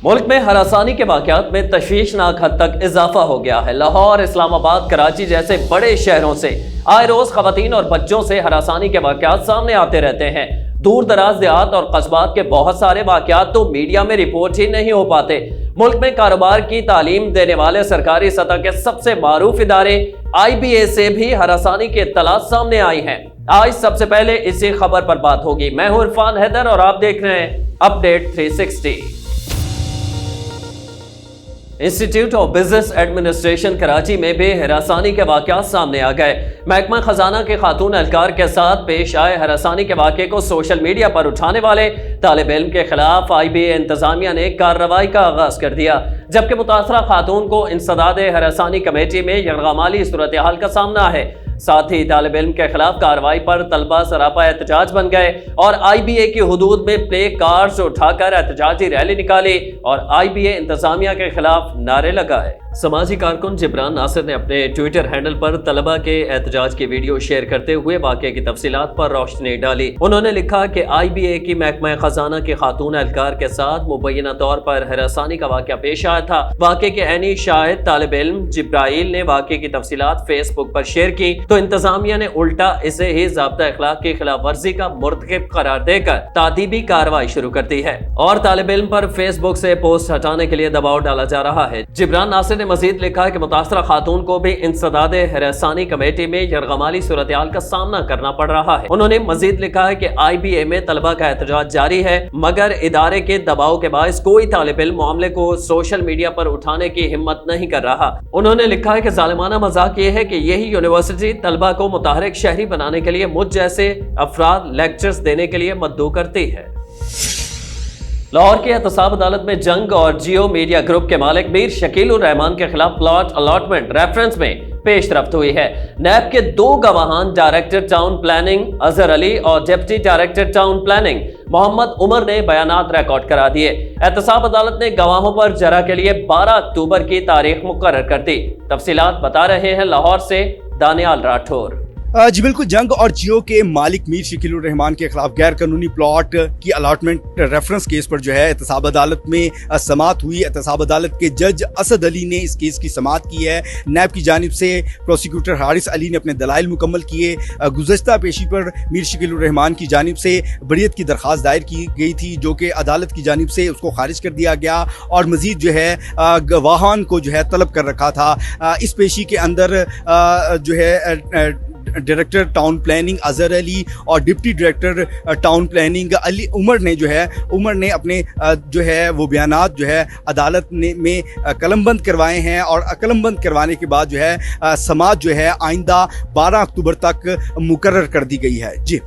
ملک میں ہراسانی کے واقعات میں تشویشناک حد تک اضافہ ہو گیا ہے۔ لاہور، اسلام آباد، کراچی جیسے بڑے شہروں سے آئے روز خواتین اور بچوں سے ہراسانی کے واقعات سامنے آتے رہتے ہیں۔ دور دراز دیہات اور قصبات کے بہت سارے واقعات تو میڈیا میں رپورٹ ہی نہیں ہو پاتے۔ ملک میں کاروبار کی تعلیم دینے والے سرکاری سطح کے سب سے معروف ادارے IBA سے بھی ہراسانی کی اطلاعات سامنے آئی ہیں۔ آج سب سے پہلے اسی خبر پر بات ہوگی۔ میں ہوں عرفان حیدر اور آپ دیکھ رہے ہیں update 360۔ Institute of business administration Karachi میں بھی ہراسانی کے واقعات سامنے آ گئے۔ محکمہ خزانہ کے خاتون اہلکار کے ساتھ پیش آئے ہراسانی کے واقعے کو سوشل میڈیا پر اٹھانے والے طالب علم کے خلاف IBA انتظامیہ نے کارروائی کا آغاز کر دیا، جبکہ متاثرہ خاتون کو انسداد ہراسانی کمیٹی میں یرغمالی صورتحال کا سامنا ہے۔ ساتھ ہی طالب علم کے خلاف کارروائی پر طلبہ سراپا احتجاج بن گئے اور IBA کی حدود میں پلے کارڈز اٹھا کر احتجاجی ریلی نکالی اور IBA انتظامیہ کے خلاف نعرے لگائے۔ سماجی کارکن جبران ناصر نے اپنے ٹویٹر ہینڈل پر طلبہ کے احتجاج کی ویڈیو شیئر کرتے ہوئے واقعے کی تفصیلات پر روشنی ڈالی۔ انہوں نے لکھا کہ IBA کی محکمہ خزانہ کی خاتون اہلکار کے ساتھ مبینہ طور پر ہراسانی کا واقعہ پیش آیا تھا۔ واقعے کے عینی شاہد طالب علم جبرائیل نے واقعے کی تفصیلات فیس بک پر شیئر کی تو انتظامیہ نے الٹا اسے ہی ضابطہ اخلاق کی خلاف ورزی کا مرتکب قرار دے کر تعدیبی کارروائی شروع کر دی ہے اور طالب علم پر فیس بک سے پوسٹ ہٹانے کے لیے دباؤ ڈالا جا رہا ہے۔ جبران ناصر نے مزید لکھا کہ متاثرہ خاتون کو بھی انسداد ہراسانی کمیٹی میں یرغمالی صورتحال کا سامنا کرنا پڑ رہا ہے۔ انہوں نے مزید لکھا ہے کہ IBA میں طلبہ کا احتجاج جاری ہے، مگر ادارے کے دباؤ کے باعث کوئی طالب علم معاملے کو سوشل میڈیا پر اٹھانے کی ہمت نہیں کر رہا۔ انہوں نے لکھا ہے کہ ظالمانہ مذاق یہ ہے کہ یہی یونیورسٹی طلبہ کو متحرک شہری بنانے کے لیے مجھ جیسے افراد لیکچرز دینے کے لیے مدعو کرتی ہے۔ لاہور کی احتساب عدالت میں جنگ اور جیو میڈیا گروپ کے مالک میر شکیل الرحمان کے خلاف پلاٹ الاٹمنٹ ریفرنس میں پیش رفت ہوئی ہے۔ نیب کے 2 گواہان director town planning Azhar Ali اور deputy director town planning Muhammad Umar نے بیانات ریکارڈ کرا دیے۔ احتساب عدالت نے گواہوں پر جرح کے لیے 12 اکتوبر کی تاریخ مقرر کر دی۔ تفصیلات بتا رہے ہیں لاہور سے دانیال راٹھور۔ جی بالکل، جنگ اور جیو کے مالک میر شکیل الرحمان کے خلاف غیر قانونی پلاٹ کی الاٹمنٹ ریفرنس کیس پر جو ہے احتساب عدالت میں سماعت ہوئی۔ احتساب عدالت کے جج اسد علی نے اس کیس کی سماعت کی ہے۔ نیب کی جانب سے پروسیکیوٹر حارث علی نے اپنے دلائل مکمل کیے۔ گزشتہ پیشی پر میر شکیل الرحمان کی جانب سے بریت کی درخواست دائر کی گئی تھی، جو کہ عدالت کی جانب سے اس کو خارج کر دیا گیا اور مزید جو ہے گواہان کو جو ہے طلب کر رکھا تھا۔ اس پیشی کے اندر جو ہے director town planning Azhar Ali اور ڈپٹی ڈائریکٹر ٹاؤن پلاننگ عمر نے اپنے جو ہے وہ بیانات جو ہے عدالت میں قلم بند کروائے ہیں اور قلم بند کروانے کے بعد جو ہے سماعت جو ہے آئندہ 12 اکتوبر تک مقرر کر دی گئی ہے۔ جی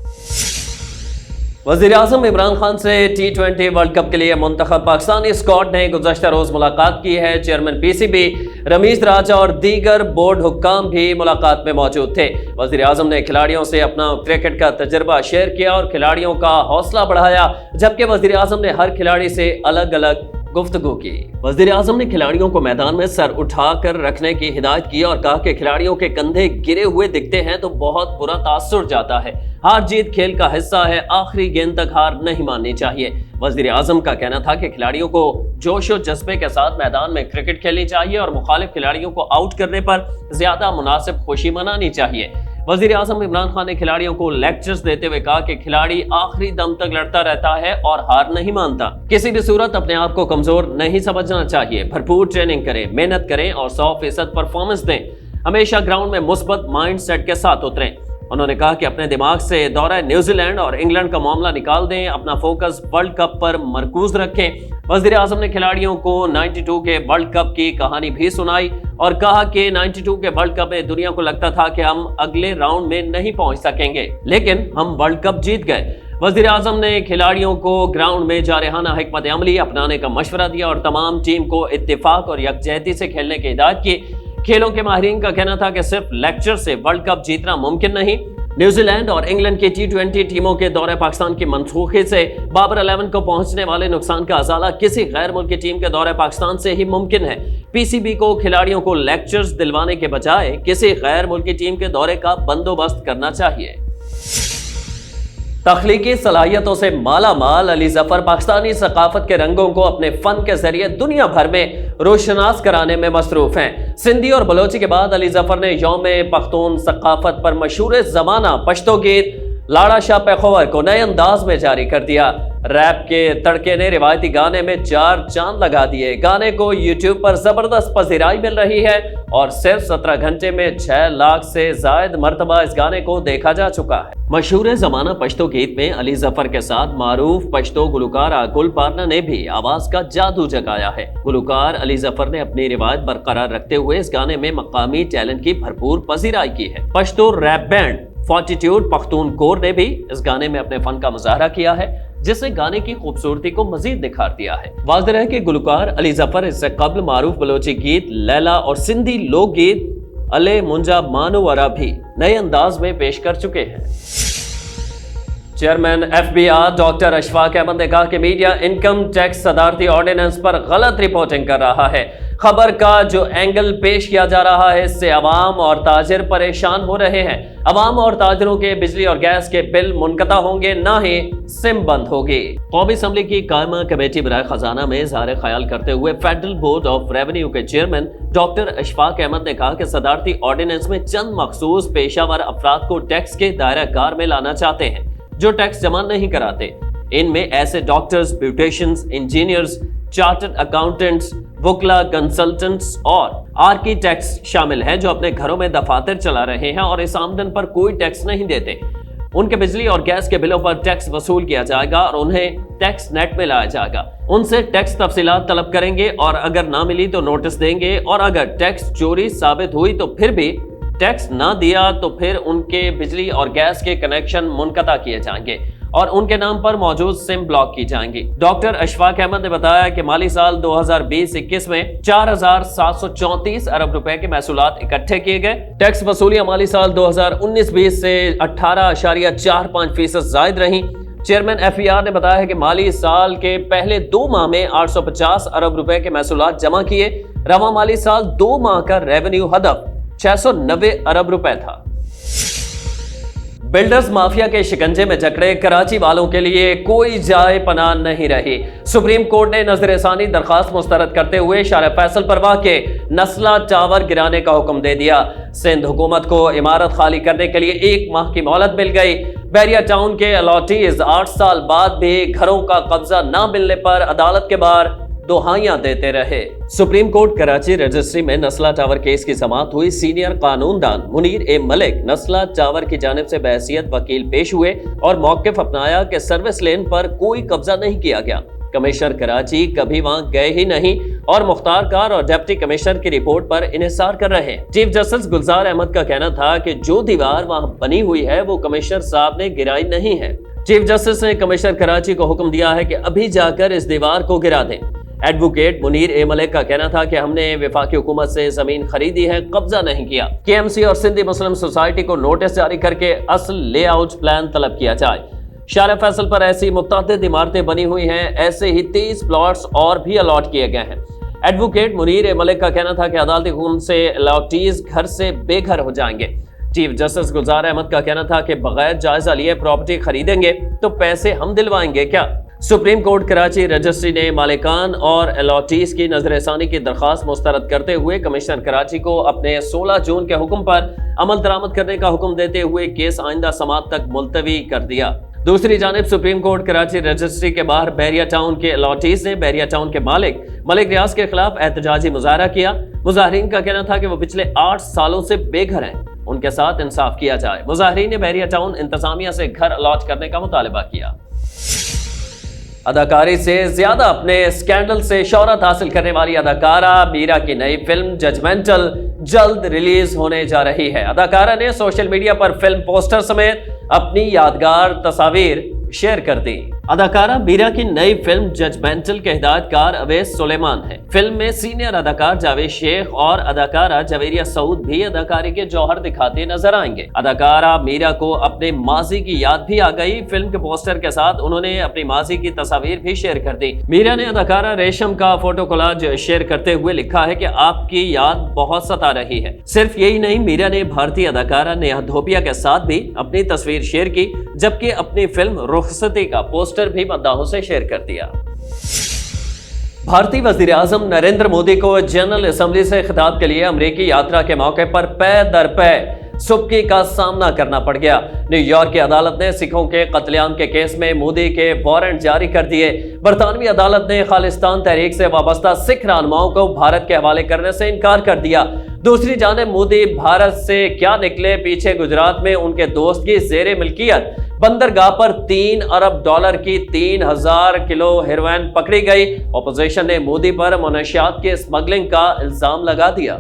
وزیر اعظم عمران خان سے T20 ورلڈ کپ کے لیے منتخب پاکستانی اسکواڈ نے گزشتہ روز ملاقات کی ہے۔ چیئرمین PCB رمیز راجہ اور دیگر بورڈ حکام بھی ملاقات میں موجود تھے۔ وزیر اعظم نے کھلاڑیوں سے اپنا کرکٹ کا تجربہ شیئر کیا اور کھلاڑیوں کا حوصلہ بڑھایا، جبکہ وزیر اعظم نے ہر کھلاڑی سے الگ الگ گفتگو کی۔ وزیر اعظم نے کھلاڑیوں کو میدان میں سر اٹھا کر رکھنے کی ہدایت کی اور کہا کہ کھلاڑیوں کے کندھے گرے ہوئے دکھتے ہیں تو بہت برا تاثر جاتا ہے۔ ہار جیت کھیل کا حصہ ہے، آخری گیند تک ہار نہیں ماننی چاہیے۔ وزیر اعظم کا کہنا تھا کہ کھلاڑیوں کو جوش و جذبے کے ساتھ میدان میں کرکٹ کھیلنی چاہیے اور مخالف کھلاڑیوں کو آؤٹ کرنے پر زیادہ مناسب خوشی منانی چاہیے۔ وزیر اعظم عمران خان نے کھلاڑیوں کو لیکچرز دیتے ہوئے کہا کہ کھلاڑی آخری دم تک لڑتا رہتا ہے اور ہار نہیں مانتا۔ کسی بھی صورت اپنے آپ کو کمزور نہیں سمجھنا چاہیے، بھرپور ٹریننگ کریں، محنت کریں اور 100% پرفارمنس دیں۔ ہمیشہ گراؤنڈ میں مثبت مائنڈ سیٹ کے ساتھ اتریں۔ انہوں نے کہا کہ اپنے دماغ سے دورہ نیوزی لینڈ اور انگلینڈ کا معاملہ نکال دیں، اپنا فوکس ورلڈ کپ پر مرکوز رکھیں۔ وزیر اعظم نے کھلاڑیوں کو 92 کے ورلڈ کپ کی کہانی بھی سنائی اور کہا کہ 92 کے ورلڈ کپ میں دنیا کو لگتا تھا کہ ہم اگلے راؤنڈ میں نہیں پہنچ سکیں گے، لیکن ہم ورلڈ کپ جیت گئے۔ وزیر اعظم نے کھلاڑیوں کو گراؤنڈ میں جارحانہ حکمت عملی اپنانے کا مشورہ دیا اور تمام ٹیم کو اتفاق اور یکجہتی سے کھیلنے کی ہدایت کی۔ کھیلوں کے ماہرین کا کہنا تھا کہ صرف لیکچر سے ورلڈ کپ جیتنا ممکن نہیں۔ نیوزی لینڈ اور انگلینڈ کی T20 ٹیموں کے دورہ پاکستان کی منسوخی سے بابر 11 کو پہنچنے والے نقصان کا ازالہ کسی غیر ملکی ٹیم کے دورہ پاکستان سے ہی ممکن ہے۔ PCB کو کھلاڑیوں کو لیکچرز دلوانے کے بجائے کسی غیر ملکی ٹیم کے دورے کا بندوبست کرنا چاہیے۔ تخلیقی صلاحیتوں سے مالا مال علی ظفر پاکستانی ثقافت کے رنگوں کو اپنے فن کے ذریعے دنیا بھر میں روشناس کرانے میں مصروف ہیں۔ سندھی اور بلوچی کے بعد علی ظفر نے یوم پختون ثقافت پر مشہور زمانہ پشتو گیت لاڑا شاہ پیخور کو نئے انداز میں جاری کر دیا۔ ریپ کے تڑکے نے روایتی گانے میں 4 چاند لگا دیے۔ گانے کو یوٹیوب پر زبردست پذیرائی مل رہی ہے اور صرف 17 گھنٹے میں 6 لاکھ سے زائد مرتبہ اس گانے کو دیکھا جا چکا ہے۔ مشہور زمانہ پشتو گیت میں علی ظفر کے ساتھ معروف پشتو گلوکار آکل پارنا نے بھی آواز کا جادو جگایا ہے۔ گلوکار علی ظفر نے اپنی روایت برقرار رکھتے ہوئے اس گانے میں مقامی ٹیلنٹ کی بھرپور پذیرائی کی ہے۔ Pashto rape band fortitude Pakhtun کور نے بھی اس گانے میں اپنے فن کا مظاہرہ کیا ہے، جس نے گانے کی خوبصورتی کو مزید نکھار دیا ہے۔ واضح ہے کہ گلوکار علی ظفر اس سے قبل معروف بلوچی گیت لیلا اور سندھی لوک گیت الے منجا مانورا بھی نئے انداز میں پیش کر چکے ہیں۔ Chairman F B R doctor Ashfaq Ahmed نے کہا کہ میڈیا انکم ٹیکس صدارتی آرڈیننس پر غلط رپورٹنگ کر رہا ہے۔ خبر کا جو اینگل پیش کیا جا رہا ہے اس سے عوام اور تاجر پریشان ہو رہے ہیں۔ عوام اور تاجروں کے بجلی اور گیس کے بل منقطع ہوں گے، نہ ہی سم بند ہوگی۔ قومی اسمبلی کی قائمہ کمیٹی برائے خزانہ میں اظہار خیال کرتے ہوئے فیڈرل بورڈ آف ریونیو کے چیئرمین ڈاکٹر اشفاق احمد نے کہا کہ صدارتی آرڈیننس میں چند مخصوص پیشہ ور افراد کو ٹیکس کے دائرہ کار میں لانا چاہتے ہیں جو ٹیکس جمع نہیں کراتے۔ ان میں ایسے ڈاکٹرز، بیوٹیشنز، انجینئرز، چارٹرڈ اکاؤنٹنٹس، وکلا، کنسلٹنٹس اور آرکیٹیکٹس شامل ہیں جو اپنے گھروں میں دفاتر چلا رہے ہیں اور اس آمدن پر کوئی ٹیکس نہیں دیتے۔ ان کے بجلی اور گیس کے بلوں پر ٹیکس وصول کیا جائے گا اور انہیں ٹیکس نیٹ میں لایا جائے گا۔ ان سے ٹیکس تفصیلات طلب کریں گے اور اگر نہ ملی تو نوٹس دیں گے، اور اگر ٹیکس چوری ثابت ہوئی تو پھر بھی ٹیکس نہ دیا تو پھر ان کے بجلی اور گیس کے کنیکشن منقطع کیے جائیں گے اور ان کے نام پر موجود سم بلاک کی جائیں گی۔ ڈاکٹر اشفاق احمد نے بتایا کہ مالی سال 2020-21 میں 4734 ارب روپے کے محصولات اکٹھے کیے گئے۔ ٹیکس وصولیاں مالی سال 2019-20 سے 18.45% زائد رہیں۔ چیئرمین ایف ای آر نے بتایا کہ مالی سال کے پہلے 2 ماہ میں 850 ارب روپے کے محصولات جمع کیے۔ رواں مالی سال 2 ماہ کا ریونیو ہدف 690 ارب روپے تھا۔ بلڈرز مافیا کے شکنجے میں جکڑے کراچی والوں کے لیے کوئی جائے پناہ نہیں رہی۔ سپریم کورٹ نے نظر ثانی درخواست مسترد کرتے ہوئے شارع فیصل پر واقع نسلہ ٹاور گرانے کا حکم دے دیا۔ سندھ حکومت کو عمارت خالی کرنے کے لیے 1 ماہ کی مہلت مل گئی۔ بیریا ٹاؤن کے الاٹیز 8 سال بعد بھی گھروں کا قبضہ نہ ملنے پر عدالت کے باہر دہائیاں دیتے رہے۔ سپریم کورٹ کراچی رجسٹری میں نسلہ ٹاور کیس کی سماعت ہوئی۔ سینئر قانون دان منیر اے ملک نسلہ ٹاور کی جانب سے بحیثیت وکیل پیش ہوئے اور موقف اپنایا کہ سروس لین پر کوئی قبضہ نہیں کیا گیا۔ کمشنر کراچی کبھی وہاں گئے ہی نہیں اور مختار کار اور ڈپٹی کمشنر کی رپورٹ پر انحصار کر رہے ہیں۔ چیف جسٹس گلزار احمد کا کہنا تھا کہ جو دیوار وہاں بنی ہوئی ہے وہ کمشنر صاحب نے گرائی نہیں ہے۔ چیف جسٹس نے کمشنر کراچی کو حکم دیا ہے کہ ابھی جا کر اس دیوار کو گرا دیں۔ ایڈوکیٹ منیر اے ملک کا کہنا تھا کہ ہم نے وفاقی حکومت سے زمین خریدی ہے، قبضہ نہیں کیا۔ کے ایم سی اور سندھی مسلم سوسائٹی کو نوٹس جاری کر کے اصل لے آؤٹ پلان طلب کیا جائے۔ شارع فیصل پر ایسی متعدد عمارتیں بنی ہوئی ہیں، ایسے ہی 30 پلاٹس اور بھی الاٹ کیے گئے ہیں۔ ایڈوکیٹ منیر اے ملک کا کہنا تھا کہ عدالتی حکم سے الاٹیز گھر سے بے گھر ہو جائیں گے۔ چیف جسٹس گلزار احمد کا کہنا تھا کہ بغیر جائزہ لیے پراپرٹی خریدیں گے تو پیسے ہم دلوائیں گے کیا؟ سپریم کورٹ کراچی رجسٹری نے مالکان اور الاٹیز کی نظر ثانی کی درخواست مسترد کرتے ہوئے کمشنر کراچی کو اپنے 16 جون کے حکم پر عمل درآمد کرنے کا حکم دیتے ہوئے کیس آئندہ سماعت تک ملتوی کر دیا۔ دوسری جانب سپریم کورٹ کراچی رجسٹری کے باہر بیریا ٹاؤن کے الاٹیز نے بیریا ٹاؤن کے ملک ریاض کے خلاف احتجاجی مظاہرہ کیا۔ مظاہرین کا کہنا تھا کہ وہ پچھلے 8 سالوں سے بے گھر ہیں، ان کے ساتھ انصاف کیا جائے۔ مظاہرین نے بیریا ٹاؤن انتظامیہ سے گھر الاٹ کرنے کا مطالبہ کیا۔ اداکاری سے زیادہ اپنے اسکینڈل سے شہرت حاصل کرنے والی اداکارہ میرا کی نئی فلم ججمنٹل جلد ریلیز ہونے جا رہی ہے۔ اداکارہ نے سوشل میڈیا پر فلم پوسٹر سمیت اپنی یادگار تصاویر شیئر کر دی۔ اداکارہ میرا کی نئی فلم ججمنٹل کے ہدایتکار اویس سلیمان ہے۔ فلم میں سینئر اداکار جاوید شیخ اور اداکارہ جویریہ سعود بھی اداکاری کے جوہر دکھاتے نظر آئیں گے۔ اداکارہ میرا کو اپنے ماضی کی یاد بھی آ گئی۔ فلم کے پوسٹر کے ساتھ انہوں نے اپنی ماضی کی تصاویر بھی شیئر کر دی۔ میرا نے اداکارہ ریشم کا فوٹو کولاج شیئر کرتے ہوئے لکھا ہے کہ آپ کی یاد بہت ستا رہی ہے۔ صرف یہی نہیں، میرا نے بھارتی اداکارہ نیہا دھوپیا کے ساتھ بھی اپنی تصویر شیئر کی، جبکہ اپنی فلم رخصتی کا پوسٹر بھی مداحوں سے شیئر کر دیا۔ بھارتی وزیر اعظم نریندر مودی کو جنرل اسمبلی سے خطاب کے لیے امریکی یاترا کے موقع پر پے در پے سبکی کا سامنا کرنا پڑ گیا۔ نیو یارک کی عدالت نے سکھوں کے قتل عام کے کیس میں مودی کے وارنٹ جاری کر دیے۔ برطانوی عدالت نے خالصتان تحریک سے وابستہ سکھ رہنماؤں کو بھارت کے حوالے کرنے سے انکار کر دیا۔ دوسری جانب مودی بھارت سے کیا نکلے، پیچھے گجرات میں ان کے دوست کی زیر ملکیت بندرگاہ پر $3 ارب کی 3000 کلو ہیروئن پکڑی گئی۔ اپوزیشن نے مودی پر منشیات کے اسمگلنگ کا الزام لگا دیا۔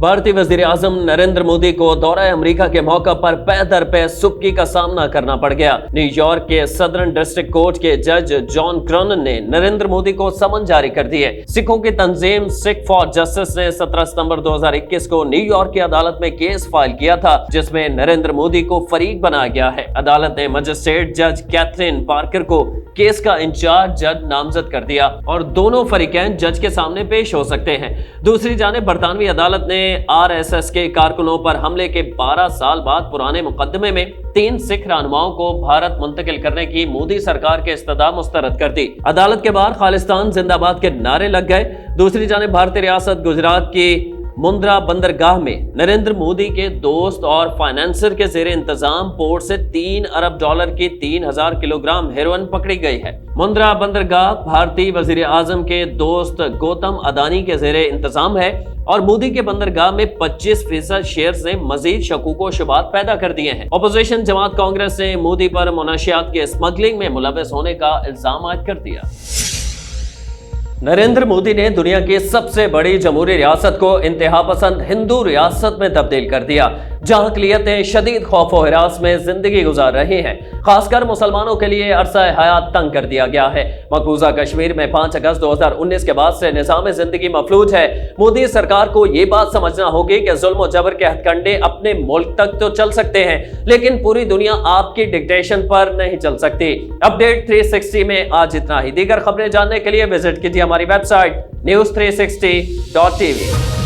بھارتی وزیر اعظم نریندر مودی کو دورہ امریکہ کے موقع پر پے در پے سبکی کا سامنا کرنا پڑ گیا۔ نیو یارک کے صدرن ڈسٹرکٹ کورٹ کے جج جان کرونن نے نریندر مودی کو سمن جاری کر دیے۔ سکھوں کی تنظیم سکھ فار جسٹس نے 17 ستمبر 2021 کو نیو یارک کی عدالت میں کیس فائل کیا تھا، جس میں نریندر مودی کو فریق بنایا گیا ہے۔ عدالت نے مجسٹریٹ جج کیتھرین پارکر کو کیس کا انچارج جج نامزد کر دیا اور دونوں فریقین جج کے سامنے پیش ہو سکتے ہیں۔ دوسری جانب برطانوی عدالت نے RSS کے کارکنوں پر حملے کے 12 سال بعد پرانے مقدمے میں 3 سکھ رہنماؤں کو بھارت منتقل کرنے کی مودی سرکار کے استدعا مسترد کر دی۔ عدالت کے باہر خالصتان زندہ باد کے نعرے لگ گئے۔ دوسری جانب بھارتی ریاست گجرات کی مندرا بندرگاہ میں نریندر مودی کے دوست اور فائنانسر کے زیر انتظام پورٹ سے $3 ارب کی 3000 کلو گرام ہیروئن پکڑی گئی ہے۔ مندرا بندرگاہ بھارتی وزیر اعظم کے دوست گوتم اڈانی کے زیر انتظام ہے اور مودی کے بندرگاہ میں 25% شیئرز نے مزید شکوک و شبہات پیدا کر دیے ہیں۔ اپوزیشن جماعت کانگریس نے مودی پر منشیات کے اسمگلنگ میں ملوث ہونے کا الزام عائد کر دیا۔ نریندر مودی نے دنیا کی سب سے بڑی جمہوری ریاست کو انتہا پسند ہندو ریاست میں تبدیل کر دیا، جہاں اقلیتیں شدید خوف و ہراس میں زندگی گزار رہی ہیں۔ خاص کر مسلمانوں کے لیے عرصہ حیات تنگ کر دیا گیا ہے۔ مقبوضہ کشمیر میں 5 اگست 2019 کے بعد سے نظام زندگی مفلوج ہے۔ مودی سرکار کو یہ بات سمجھنا ہوگی کہ ظلم و جبر کے ہتھ کنڈے اپنے ملک تک تو چل سکتے ہیں، لیکن پوری دنیا آپ کی ڈکٹیشن پر نہیں چل سکتی۔ اپڈیٹ 360 میں آج اتنا ہی۔ دیگر خبریں جاننے کے لیے وزٹ کیجیے ہماری ویب سائٹ news360.tv۔